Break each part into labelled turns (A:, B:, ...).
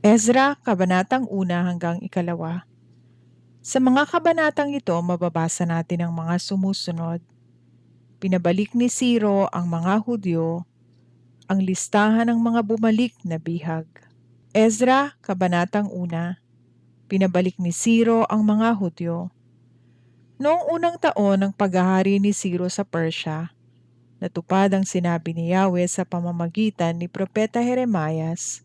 A: Ezra, Kabanatang 1 hanggang 2. Sa mga kabanatang ito, mababasa natin ang mga sumusunod. Pinabalik ni Ciro ang mga Hudyo, ang listahan ng mga bumalik na bihag. Ezra, Kabanatang 1. Pinabalik ni Ciro ang mga Hudyo. Noong unang taon ng paghahari ni Ciro sa Persya, natupad ang sinabi ni Yahweh sa pamamagitan ni Propeta Jeremias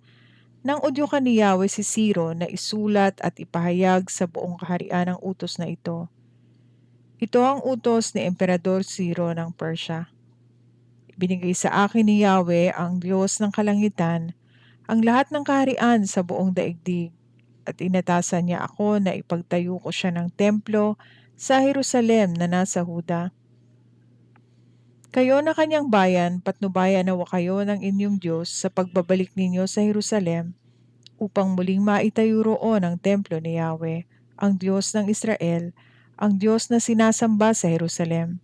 A: nang udyukan ni Yahweh si Ciro na isulat at ipahayag sa buong kaharian ang utos na ito. Ito ang utos ni Emperador Ciro ng Persya. Ibinigay sa akin ni Yahweh, ang Diyos ng kalangitan, ang lahat ng kaharian sa buong daigdig, at inatasan niya ako na ipagtayo ko siya ng templo sa Jerusalem na nasa Huda. Kayo na kanyang bayan, patnubayan nawa kayo ng inyong Diyos sa pagbabalik ninyo sa Jerusalem, upang muling maitayo roon ang templo ni Yahweh, ang Diyos ng Israel, ang Diyos na sinasamba sa Jerusalem.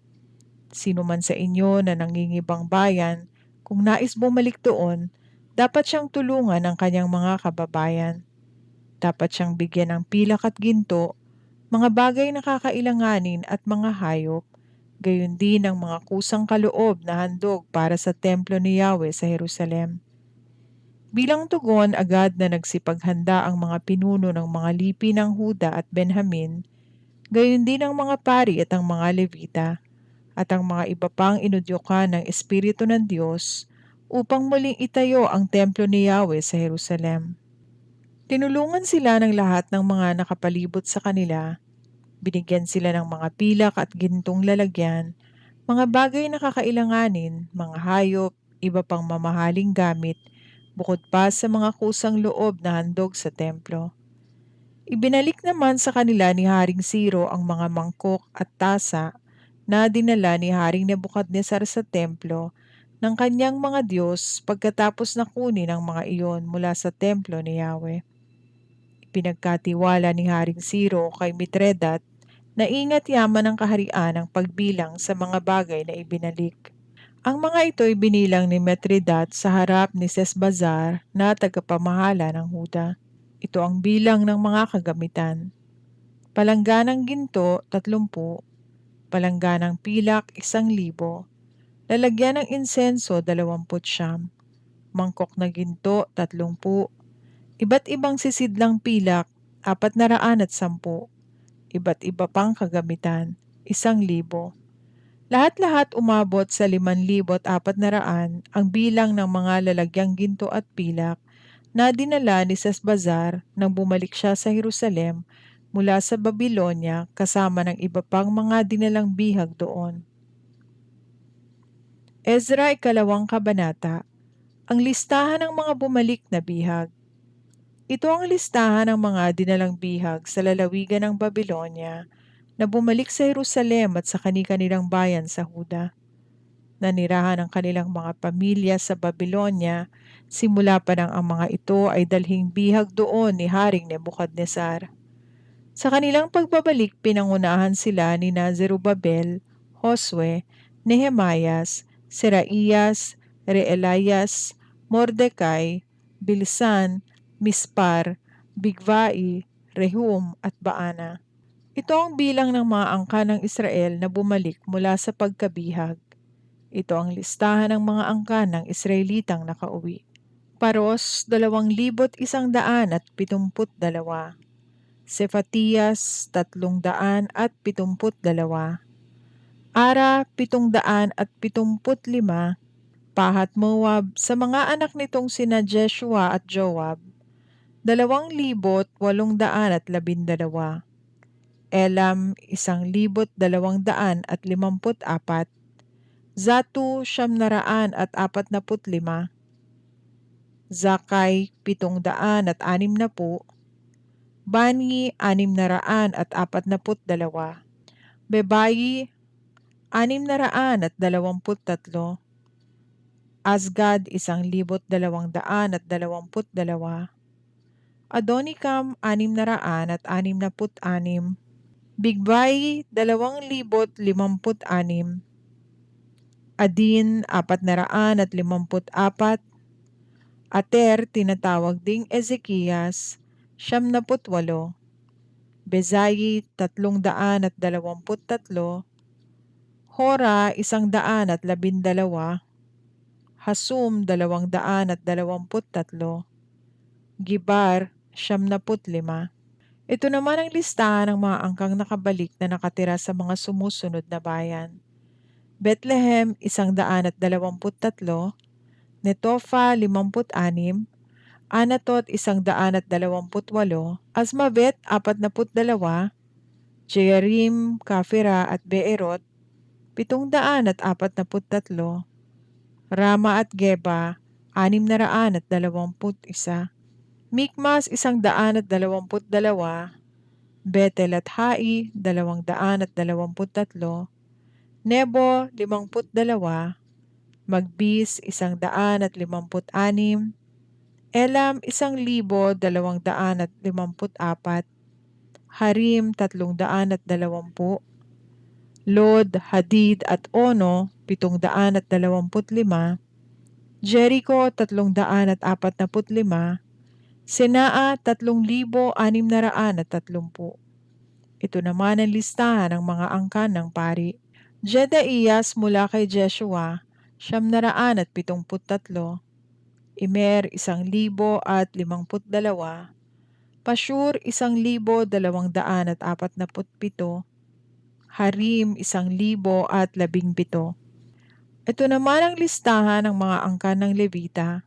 A: Sino man sa inyo na nangingibang bayan, kung nais bumalik doon, dapat siyang tulungan ng kanyang mga kababayan. Dapat siyang bigyan ng pilak at ginto, mga bagay na kakailanganin at mga hayop, gayon din ang mga kusang kaloob na handog para sa templo ni Yahweh sa Jerusalem. Bilang tugon, agad na nagsipaghanda ang mga pinuno ng mga lipi ng Huda at Benjamin, gayon din ang mga pari at ang mga Levita, at ang mga iba pang inudyukan ng Espiritu ng Diyos upang muling itayo ang templo ni Yahweh sa Jerusalem. Tinulungan sila ng lahat ng mga nakapalibot sa kanila, binigyan sila ng mga pilak at gintong lalagyan, mga bagay na kakailanganin, mga hayop, iba pang mamahaling gamit, bukod pa sa mga kusang loob na handog sa templo. Ibinalik naman sa kanila ni Haring Ciro ang mga mangkok at tasa na dinala ni Haring Nebukadnesar sa templo ng kanyang mga Diyos pagkatapos na kunin ang mga iyon mula sa templo ni Yahweh. Ipinagkatiwala ni Haring Ciro kay Mitredat na ingat yaman ng kaharian ang pagbilang sa mga bagay na ibinalik. Ang mga ito ay binilang ni Mithridat sa harap ni Sesbazar na tagapamahala ng Huda. Ito ang bilang ng mga kagamitan. Palangganang ginto, 30, palangganang pilak, 1,000, lalagyan ng insenso, 20, mangkok na ginto, 30, iba't ibang sisidlang pilak, 410, iba't iba pang kagamitan, 1,000. Lahat-lahat umabot sa 5,400 ang bilang ng mga lalagyang ginto at pilak na dinala ni Sesbazar nang bumalik siya sa Jerusalem mula sa Babylonia kasama ng iba pang mga dinalang bihag doon. Ezra, 2 Kabanata. Ang listahan ng mga bumalik na bihag. Ito ang listahan ng mga dinalang bihag sa lalawigan ng Babylonia na bumalik sa Jerusalem at sa kani-kanilang bayan sa Huda. Nanirahan ang kanilang mga pamilya sa Babylonia, simula pa nang ang mga ito ay dalhing bihag doon ni Haring Nebukadnesar. Sa kanilang pagbabalik, pinangunahan sila ni Zerubabel, Josue, Nehemias, Seraiyas, Reelayas, Mordecai, Bilsan, Mispar, Bigvai, Rehum at Baana. Ito ang bilang ng mga angka ng Israel na bumalik mula sa pagkabihag. Ito ang listahan ng mga angka ng Israelitang nakauwi. Paros, 2,172. Sefatias, 372. Ara, 775. Pahat Moab, sa mga anak nitong sina Jeshua at Joab, 2,812. Elam, 1,254. Zatu, 945. Zakay, 760. Bani, 642. Bebayi, 623. Asgad, 1,222. Adonikam, 666. Bigvai, 2,056. Adin, 454. Ater, tinatawag ding Ezekias, 78. Bezayi, 323. Hora, 112. Hasum, 223. Gibar, 75. Ito naman ang listahan ng mga angkang nakabalik na nakatira sa mga sumusunod na bayan. Bethlehem, 123. Netofa, 56. Anatot, 128. Asmavet, 42. Jearim, Kafira at Beerot, 743. Rama at Geba, 621. Mikmas, 122. Betel at Hai, 223. Nebo, 52. Magbis, 156. Elam, 1,254. Harim, 320. Lod, Hadid at Ono, 725. Jericho, 345. Senaa, 3,630. Ito naman ang listahan ng mga angkan ng pari. Jedaiyas mula kay Jeshua, 773. Imer, 1,052. Pashur, 1,247. Harim, 1,017. Ito naman ang listahan ng mga angkan ng Levita.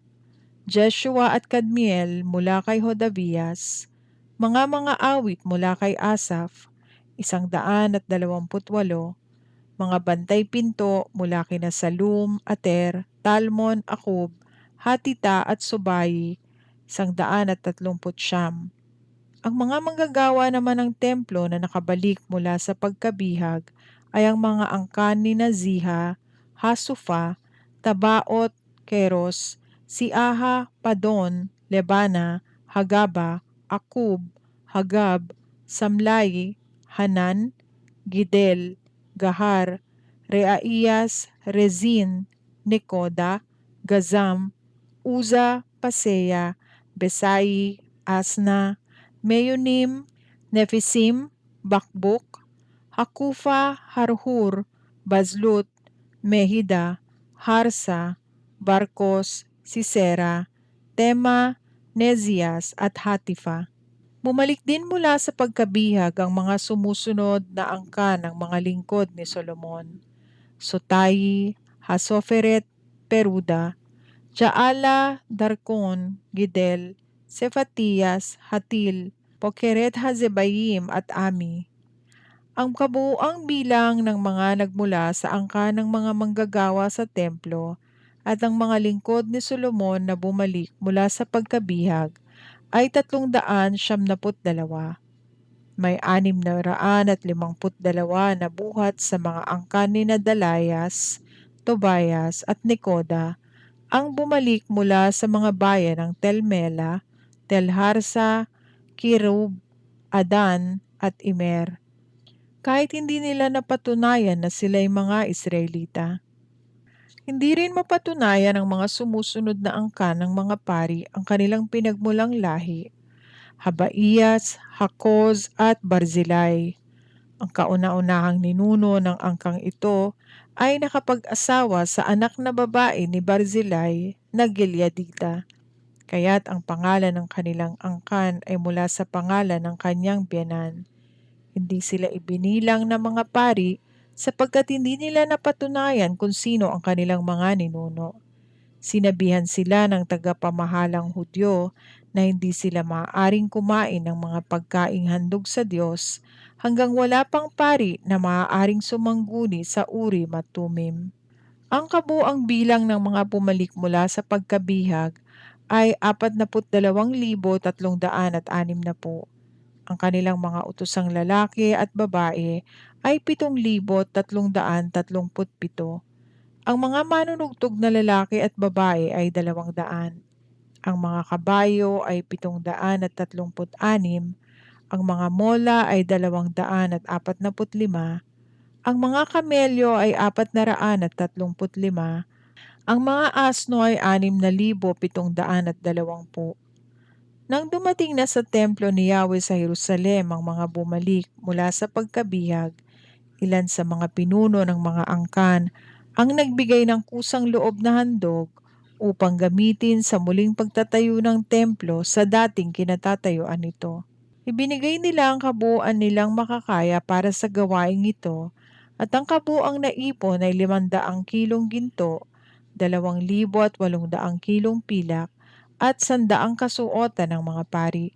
A: Jeshua at Kadmiel mula kay Hodavias. Mga awit mula kay Asaph, 128. Mga bantay pinto mula kina Salum, Ater, Talmon, Akub, Hatita at Subayi, 139. Ang mga manggagawa naman ng templo na nakabalik mula sa pagkabihag ay ang mga angkan ni Ziha, Hasufa, Tabaot, Keros, Siaha, Padon, Lebana, Hagaba, Akub, Hagab, Samlai, Hanan, Gidel, Gahar, Reaiyas, Rezin, Nekoda, Gazam, Uza, Paseya, Besai, Asna, Meyonim, Nefisim, Bakbuk, Hakufa, Harhur, Bazlut, Mehida, Harsa, Barkos, Sisera, Tema, Nezias at Hatifa. Bumalik din mula sa pagkabihag ang mga sumusunod na angkan ng mga lingkod ni Solomon: Sotai, Hasoferet, Peruda, Jaala, Darkon, Gidel, Sefatias, Hatil, Pokeret Hazebayim at Ami. Ang kabuuang bilang ng mga nagmula sa angka ng mga manggagawa sa templo at ang mga lingkod ni Solomon na bumalik mula sa pagkabihag ay 352. May 652 na buhat sa mga angkan ni Dalayas, Tobias at Nekoda ang bumalik mula sa mga bayan ng Telmela, Telharsa, Kirub, Adan at Imer, kahit hindi nila napatunayan na sila'y mga Israelita. Hindi rin mapatunayan ng mga sumusunod na angkan ng mga pari ang kanilang pinagmulang lahi: Habaiyas, Hakoz at Barzilai. Ang kauna-unahang ninuno ng angkang ito ay nakapag-asawa sa anak na babae ni Barzilai na Gileadita, kaya't ang pangalan ng kanilang angkan ay mula sa pangalan ng kanyang biyenan. Hindi sila ibinilang na mga pari sapagkat hindi nila napatunayan kung sino ang kanilang mga ninuno. Sinabihan sila ng tagapamahalang Hudyo na hindi sila maaaring kumain ng mga pagkaing handog sa Diyos hanggang wala pang pari na maaaring sumangguni sa Urim at Tumim. Ang kabuang bilang ng mga pumalik mula sa pagkabihag ay 42,360. Ang kanilang mga utosang lalaki at babae ay 7,337. Ang mga manunugtog na lalaki at babae ay 200. Ang mga kabayo ay 736. Ang mga mola ay 245. Ang mga kamelyo ay 435. Ang mga asno ay 6,720. Nang dumating na sa templo ni Yahweh sa Jerusalem ang mga bumalik mula sa pagkabihag, ilan sa mga pinuno ng mga angkan ang nagbigay ng kusang loob na handog upang gamitin sa muling pagtatayo ng templo sa dating kinatatayuan nito. Ibinigay nila ang kabuuan nilang makakaya para sa gawaing ito at ang kabuuang naipon ay 500 kilong ginto, 2,800 kilong pilak at 100 kasuotan ng mga pari.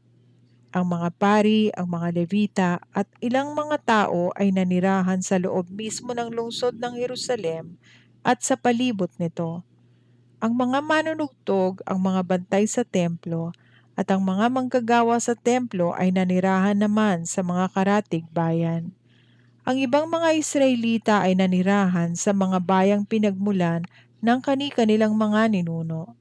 A: Ang mga pari, ang mga levita at ilang mga tao ay nanirahan sa loob mismo ng lungsod ng Jerusalem at sa palibot nito. Ang mga manunugtog, ang mga bantay sa templo, at ang mga manggagawa sa templo ay nanirahan naman sa mga karatig bayan. Ang ibang mga Israelita ay nanirahan sa mga bayang pinagmulan ng kani-kanilang mga ninuno.